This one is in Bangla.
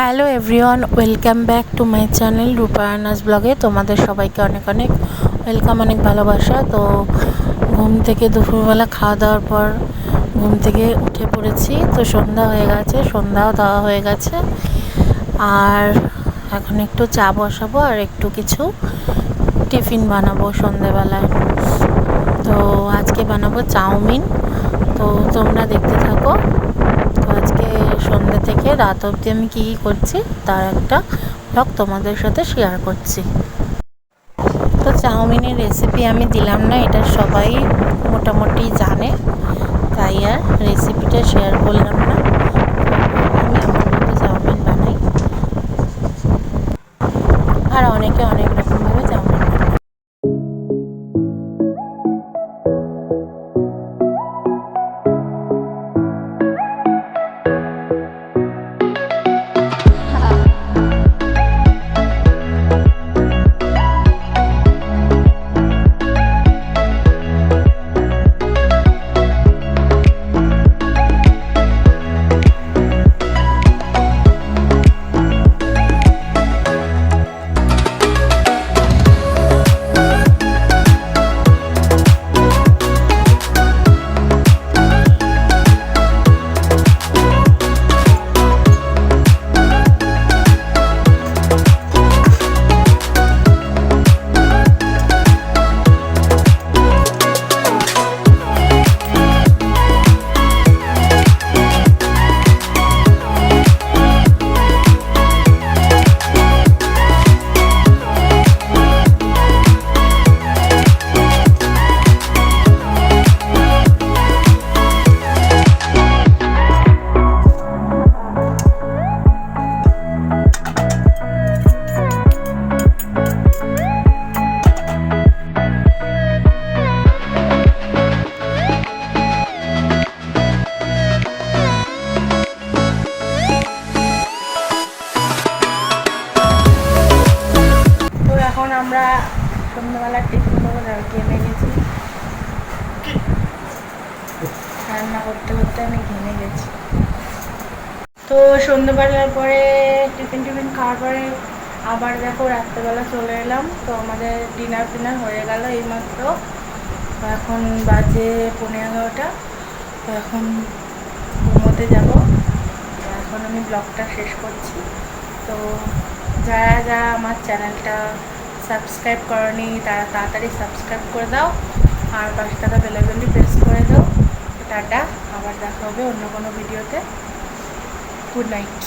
Hello everyone, welcome back to my channel Rupayana's ব্লগে। তোমাদের সবাইকে অনেক অনেক ওয়েলকাম, অনেক ভালোবাসা। তো ঘুম থেকে দুপুরবেলা খাওয়া দাওয়ার পর ঘুম থেকে উঠে পড়েছি। তো সন্ধ্যা হয়ে গেছে, সন্ধ্যাও দেওয়া হয়ে গেছে। আর এখন একটু চা বসাবো আর একটু কিছু টিফিন বানাবো সন্ধ্যেবেলায়। তো আজকে বানাবো চাউমিন। তো তোমরা দেখতে থাকো। তো আজকে সন্ধ্যে থেকে রাত অবধি আমি কী করছি তার একটা ব্লগ তোমাদের সাথে শেয়ার করছি। তো চাউমিনের রেসিপি আমি দিলাম না, এটা সবাই মোটামুটি জানে, তাই আর রেসিপিটা শেয়ার করলাম না। আমি আমার মতো চাউমিন বানাই, আর অনেকে অনেক রকমভাবে চাউমিন বানায়। এখন আমরা সন্ধ্যাবেলার টিফিন করে ঘেমে গেছি, রান্না করতে করতে আমি ঘেমে গেছি। তো সন্ধ্যাবেলার পরে টিফিন খাওয়ার পরে আবার দেখো রাত্রেবেলা চলে এলাম। তো আমাদের ডিনার হয়ে গেল এইমাত্র। এখন বাজে 11:30। তো এখন ঘুমোতে যাব। এখন আমি ব্লগটা শেষ করছি। তো যারা যারা আমার চ্যানেলটা সাবস্ক্রাইব করনি তারা তাড়াতাড়ি সাবস্ক্রাইব করে দাও, আর পাশে থাকা বেল আইকনটি প্রেস করে দাও। টাটা, আবার দেখা হবে অন্য কোনো ভিডিওতে। Good night.